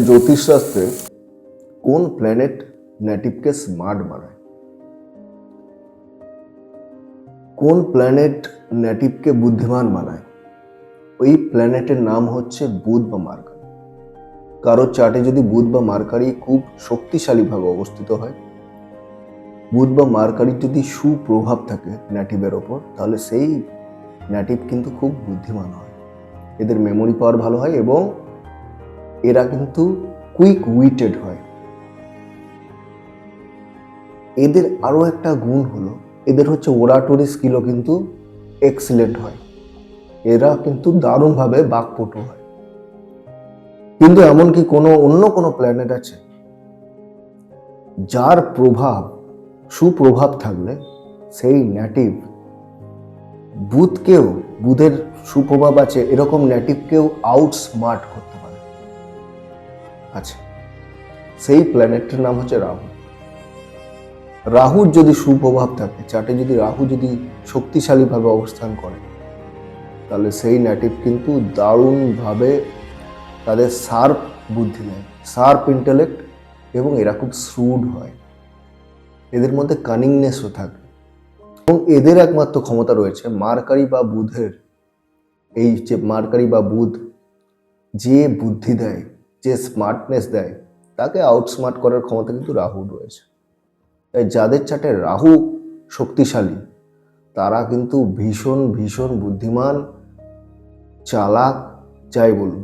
জ্যোতিষশাস্ত্রে কোন planet নেটিভকে smart বানায়? কোন প্ল্যানেট নেটিভকে বুদ্ধিমান বানায়? ওই প্ল্যানেটের নাম হচ্ছে বুধ বা মার্কারি। কারোর চার্টে যদি বুধ বা মার্কারি খুব শক্তিশালীভাবে অবস্থিত হয়, বুধ বা মার্কারির যদি সুপ্রভাব থাকে নেটিভের ওপর, তাহলে সেই নেটিভ কিন্তু খুব বুদ্ধিমান হয়। এদের মেমোরি পাওয়ার ভালো হয় এবং এরা কিন্তু কুইক উইটেড হয়। এদের আরো একটা গুণ হলো এদের হচ্ছে ওরাটরি স্কিলও কিন্তু এক্সিলেন্ট হয়। এরা কিন্তু দারুণভাবে বাকপটু হয়। কিন্তু এমনকি অন্য কোনো প্ল্যানেট আছে যার সুপ্রভাব থাকলে সেই নেটিভ বুধের সুপ্রভাব আছে এরকম নেটিভকেও আউটস্মার্ট করতে পারে। আচ্ছা, সেই প্ল্যানেটটির নাম হচ্ছে রাহু। রাহুর যদি সুপ্রভাব থাকে, চার্টে যদি রাহু যদি শক্তিশালীভাবে অবস্থান করে, তাহলে সেই নেটিভ কিন্তু দারুণভাবে তাদের শার্প বুদ্ধি নেয়, শার্প ইন্টেলেক্ট, এবং এরা খুব শ্রুড হয়। এদের মধ্যে কানিংনেসও থাকে এবং এদের একমাত্র ক্ষমতা রয়েছে মার্কারি বা বুধের, এই যে মার্কারি বা বুধ যে বুদ্ধি দেয়, যে স্মার্টনেস দেয়, তাকে আউটস্মার্ট করার ক্ষমতা কিন্তু রাহুর রয়েছে। তাই যাদের চার্টে রাহু শক্তিশালী তারা কিন্তু ভীষণ ভীষণ বুদ্ধিমান, চালাক। যাই বলুন,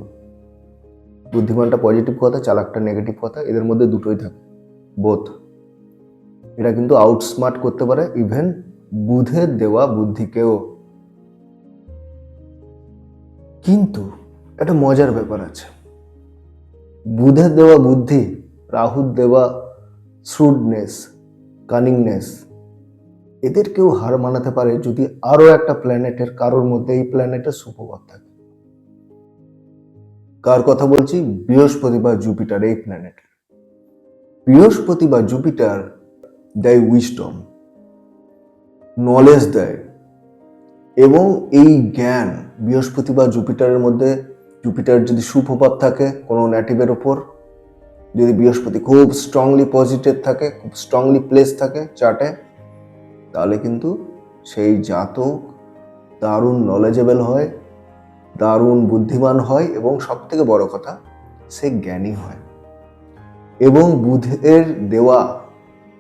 বুদ্ধিমানটা পজিটিভ কথা, চালাকটা নেগেটিভ কথা, এদের মধ্যে দুটোই থাকে, বোথ। এরা কিন্তু আউটস্মার্ট করতে পারে ইভেন বুধের দেওয়া বুদ্ধিকেও। কিন্তু একটা মজার ব্যাপার আছে, বুধের দেওয়া বুদ্ধি, রাহুর দেওয়া শ্রুডনেস, কানিংনেস, এদেরকেও হার মানাতে পারে যদি আরো একটা প্ল্যানেটের কারোর মধ্যে এই প্ল্যানেটের সুপ্রভাব থাকে। কার কথা বলছি? বৃহস্পতি বা জুপিটার। এই প্ল্যানেট বৃহস্পতি বা জুপিটার দেয় উইজডম, নলেজ দেয়, এবং এই জ্ঞান বৃহস্পতি বা জুপিটারের মধ্যে, জুপিটার যদি সুপ্রভাব থাকে কোনো নেটিভের ওপর, যদি বৃহস্পতি খুব স্ট্রংলি পজিটিভ থাকে, খুব স্ট্রংলি প্লেস থাকে চার্টে, তাহলে কিন্তু সেই জাতক দারুণ নলেজেবল হয়, দারুণ বুদ্ধিমান হয়, এবং সব থেকে বড় কথা সে জ্ঞানী হয়। এবং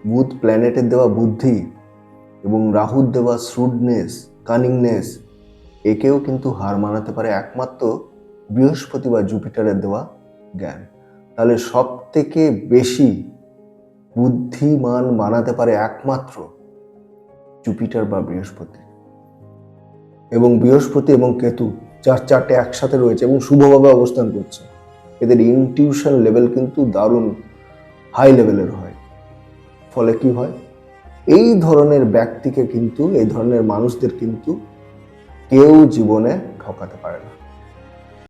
বুধ প্ল্যানেটের দেওয়া বুদ্ধি এবং রাহুর দেওয়া শ্রুডনেস, কানিংনেস, একেও কিন্তু হার মানাতে পারে একমাত্র বৃহস্পতি বা জুপিটারের দেওয়া জ্ঞান। তাহলে সব থেকে বেশি বুদ্ধিমান বানাতে পারে একমাত্র জুপিটার বা বৃহস্পতি। এবং বৃহস্পতি এবং কেতু চারটে একসাথে রয়েছে এবং শুভভাবে অবস্থান করছে। এদের ইনটিউশন লেভেল কিন্তু দারুণ হাই লেভেলের হয়। ফলে কি হয়, এই ধরনের ব্যক্তিকে কিন্তু, এই ধরনের মানুষদের কিন্তু কেউ জীবনে ঠকাতে পারে না।